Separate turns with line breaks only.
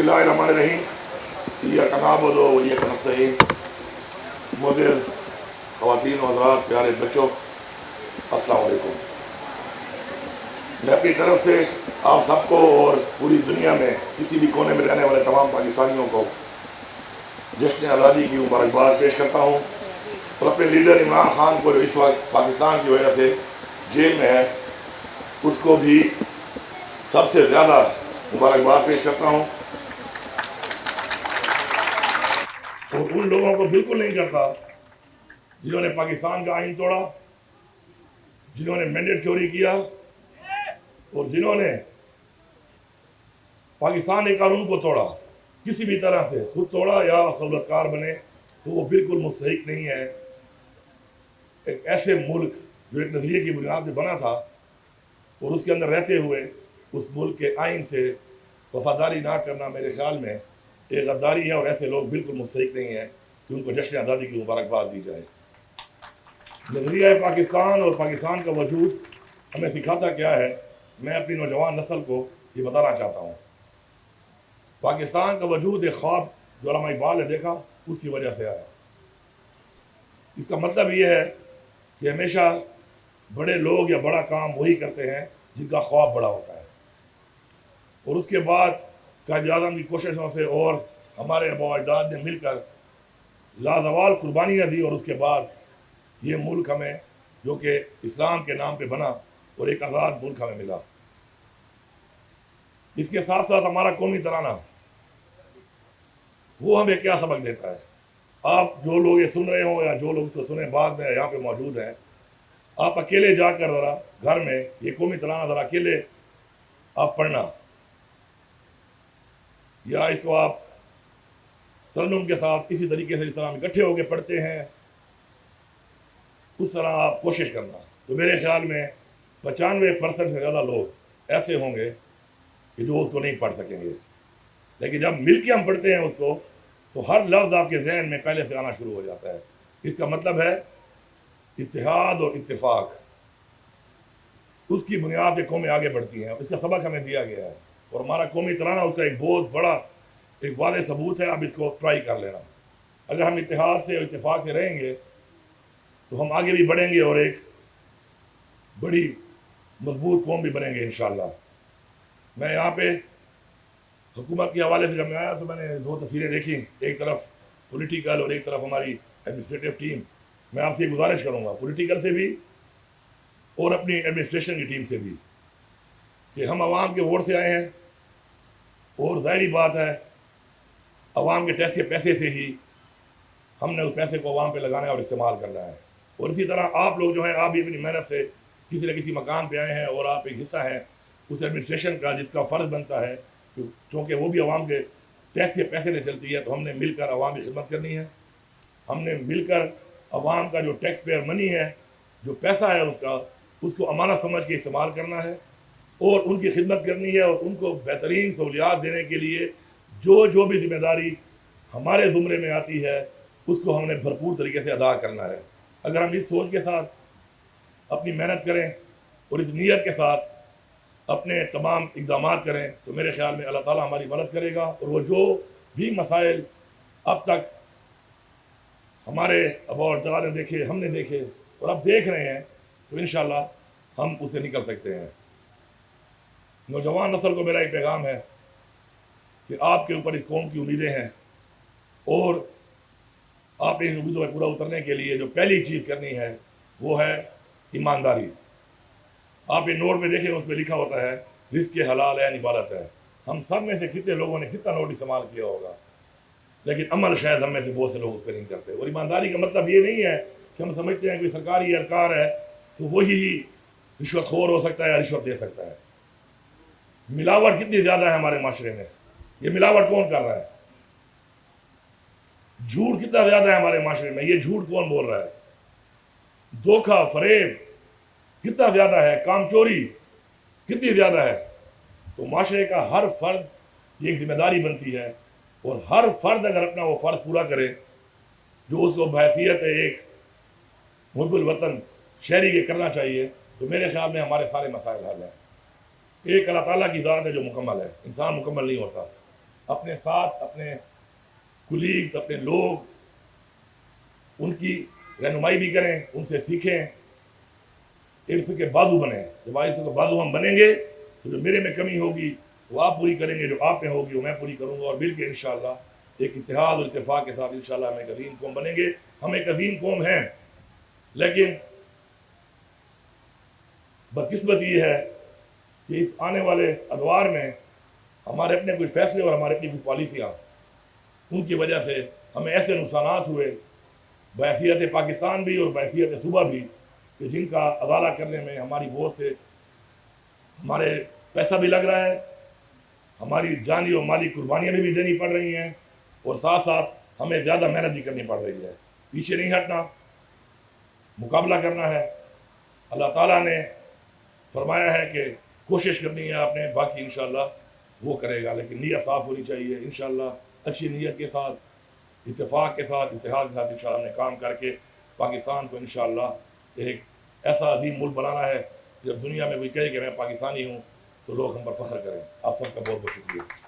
اللہ الرحمن الرحیم ایاک نعبد و ایاک نستعین معزز خواتین و حضرات پیارے بچوں السلام علیکم. میں اپنی طرف سے آپ سب کو اور پوری دنیا میں کسی بھی کونے میں رہنے والے تمام پاکستانیوں کو جشن آزادی کی مبارکباد پیش کرتا ہوں اور اپنے لیڈر عمران خان کو جو اس وقت پاکستان کی وجہ سے جیل میں ہے اس کو بھی سب سے زیادہ مبارکباد پیش کرتا ہوں. اور ان لوگوں کو بالکل نہیں کرتا جنہوں نے پاکستان کا آئین توڑا، جنہوں نے مینڈیٹ چوری کیا اور جنہوں نے پاکستان کے قانون کو توڑا، کسی بھی طرح سے خود توڑا یا سہولت کار بنے، تو وہ بالکل مستحق نہیں ہے. ایک ایسے ملک جو ایک نظریے کی بنیاد پہ بنا تھا اور اس کے اندر رہتے ہوئے اس ملک کے آئین سے وفاداری نہ کرنا میرے خیال میں ایک غداری ہے، اور ایسے لوگ بالکل مستحق نہیں ہیں کہ ان کو جشن آزادی کی مبارکباد دی جائے. نظریہ پاکستان اور پاکستان کا وجود ہمیں سکھاتا کیا ہے، میں اپنی نوجوان نسل کو یہ بتانا چاہتا ہوں. پاکستان کا وجود ایک خواب جو علامہ اقبال نے دیکھا اس کی وجہ سے آیا. اس کا مطلب یہ ہے کہ ہمیشہ بڑے لوگ یا بڑا کام وہی کرتے ہیں جن کا خواب بڑا ہوتا ہے، اور اس کے بعد قائد اعظم کی کوششوں سے اور ہمارے آباء و اجداد نے مل کر لازوال قربانیاں دی، اور اس کے بعد یہ ملک ہمیں جو کہ اسلام کے نام پہ بنا اور ایک آزاد ملک ہمیں ملا. اس کے ساتھ ساتھ ہمارا قومی ترانہ وہ ہمیں کیا سبق دیتا ہے. آپ جو لوگ یہ سن رہے ہوں یا جو لوگ اس کو سنیں بعد میں یہاں پہ موجود ہیں، آپ اکیلے جا کر ذرا گھر میں یہ قومی ترانہ ذرا اکیلے آپ پڑھنا، یا اس کو آپ ترنم کے ساتھ اسی طریقے سے جس طرح ہم اکٹھے ہو کے پڑھتے ہیں اس طرح آپ کوشش کرنا. تو میرے خیال میں 95% سے زیادہ لوگ ایسے ہوں گے کہ جو اس کو نہیں پڑھ سکیں گے، لیکن جب مل کے ہم پڑھتے ہیں اس کو تو ہر لفظ آپ کے ذہن میں پہلے سے آنا شروع ہو جاتا ہے. اس کا مطلب ہے اتحاد اور اتفاق، اس کی بنیاد پہ قومیں آگے بڑھتی ہیں. اس کا سبق ہمیں دیا گیا ہے اور ہمارا قومی ترانہ اس کا ایک بہت بڑا ایک واضح ثبوت ہے. اب اس کو ٹرائی کر لینا. اگر ہم اتحاد سے اور اتفاق سے رہیں گے تو ہم آگے بھی بڑھیں گے اور ایک بڑی مضبوط قوم بھی بنیں گے انشاءاللہ. میں یہاں پہ حکومت کے حوالے سے جب میں آیا تو میں نے دو تصویریں دیکھی، ایک طرف پولیٹیکل اور ایک طرف ہماری ایڈمنسٹریٹو ٹیم. میں آپ سے گزارش کروں گا پولیٹیکل سے بھی اور اپنی ایڈمنسٹریشن کی ٹیم سے بھی کہ ہم عوام کے ووٹ سے آئے ہیں، اور ظاہری بات ہے عوام کے ٹیکس کے پیسے سے ہی ہم نے اس پیسے کو عوام پہ لگانا ہے اور استعمال کرنا ہے. اور اسی طرح آپ لوگ جو ہیں آپ بھی اپنی محنت سے کسی نہ کسی مقام پہ آئے ہیں اور آپ ایک حصہ ہیں اس ایڈمنسٹریشن کا جس کا فرض بنتا ہے چونکہ وہ بھی عوام کے ٹیکس کے پیسے سے چلتی ہے. تو ہم نے مل کر عوام کی خدمت کرنی ہے. ہم نے مل کر عوام کا جو ٹیکس پیئر منی ہے، جو پیسہ ہے اس کو امانت سمجھ کے استعمال کرنا ہے اور ان کی خدمت کرنی ہے، اور ان کو بہترین سہولیات دینے کے لیے جو بھی ذمہ داری ہمارے زمرے میں آتی ہے اس کو ہم نے بھرپور طریقے سے ادا کرنا ہے. اگر ہم اس سوچ کے ساتھ اپنی محنت کریں اور اس نیت کے ساتھ اپنے تمام اقدامات کریں تو میرے خیال میں اللہ تعالیٰ ہماری مدد کرے گا. اور وہ جو بھی مسائل اب تک ہمارے آباء و اجداد نے دیکھے، ہم نے دیکھے اور اب دیکھ رہے ہیں، تو انشاءاللہ ہم اس سے نکل سکتے ہیں. نوجوان نسل کو میرا ایک پیغام ہے کہ آپ کے اوپر اس قوم کی امیدیں ہیں، اور آپ ان امیدوں پہ پورا اترنے کے لیے جو پہلی چیز کرنی ہے وہ ہے ایمانداری. آپ یہ نوٹ پہ دیکھیں اس پہ لکھا ہوتا ہے رزق حلال ہے عبادت ہے. ہم سب میں سے کتنے لوگوں نے کتنا نوٹ استعمال کیا ہوگا، لیکن عمل شاید ہم میں سے بہت سے لوگ اس پہ نہیں کرتے. اور ایمانداری کا مطلب یہ نہیں ہے کہ ہم سمجھتے ہیں کہ سرکاری اہلکار ہے تو وہی رشوت خور ہو سکتا ہے یا رشوت دے سکتا ہے. ملاوٹ کتنی زیادہ ہے ہمارے معاشرے میں، یہ ملاوٹ کون کر رہا ہے؟ جھوٹ کتنا زیادہ ہے ہمارے معاشرے میں، یہ جھوٹ کون بول رہا ہے؟ دھوکہ فریب کتنا زیادہ ہے، کام چوری کتنی زیادہ ہے. تو معاشرے کا ہر فرد یہ ایک ذمہ داری بنتی ہے، اور ہر فرد اگر اپنا وہ فرض پورا کرے جو اس کو بحیثیت ایک محب الوطن شہری کے کرنا چاہیے، تو میرے خیال میں ہمارے سارے مسائل حل ہیں. ایک اللہ تعالیٰ کی ذات ہے جو مکمل ہے، انسان مکمل نہیں ہوتا. اپنے ساتھ اپنے کولیگز، اپنے لوگ، ان کی رہنمائی بھی کریں، ان سے سیکھیں، عرف کے بازو بنیں. جب عرف کے بازو ہم بنیں گے تو جو میرے میں کمی ہوگی وہ آپ پوری کریں گے، جو آپ میں ہوگی وہ میں پوری کروں گا، اور مل کے انشاءاللہ ایک اتحاد اور اتفاق کے ساتھ انشاءاللہ ہم ایک عظیم قوم بنیں گے. ہم ایک عظیم قوم ہیں، لیکن بدقسمت یہ ہے کہ اس آنے والے ادوار میں ہمارے اپنے کچھ فیصلے اور ہمارے اپنی کچھ پالیسیاں، ان کی وجہ سے ہمیں ایسے نقصانات ہوئے بحیثیت پاکستان بھی اور بحیثیت صوبہ بھی، کہ جن کا ازالہ کرنے میں ہماری بہت سے ہمارے پیسہ بھی لگ رہا ہے، ہماری جانی اور مالی قربانیاں بھی دینی پڑ رہی ہیں، اور ساتھ ساتھ ہمیں زیادہ محنت بھی کرنی پڑ رہی ہے. پیچھے نہیں ہٹنا، مقابلہ کرنا ہے. اللہ تعالیٰ نے فرمایا ہے کہ کوشش کرنی ہے آپ نے، باقی انشاءاللہ وہ کرے گا، لیکن نیت صاف ہونی چاہیے. انشاءاللہ اچھی نیت کے ساتھ، اتفاق کے ساتھ، اتحاد کے ساتھ انشاءاللہ ہم نے کام کر کے پاکستان کو انشاءاللہ ایک ایسا عظیم ملک بنانا ہے. جب دنیا میں کوئی کہے کہ میں پاکستانی ہوں تو لوگ ہم پر فخر کریں. آپ سب کا بہت بہت شکریہ.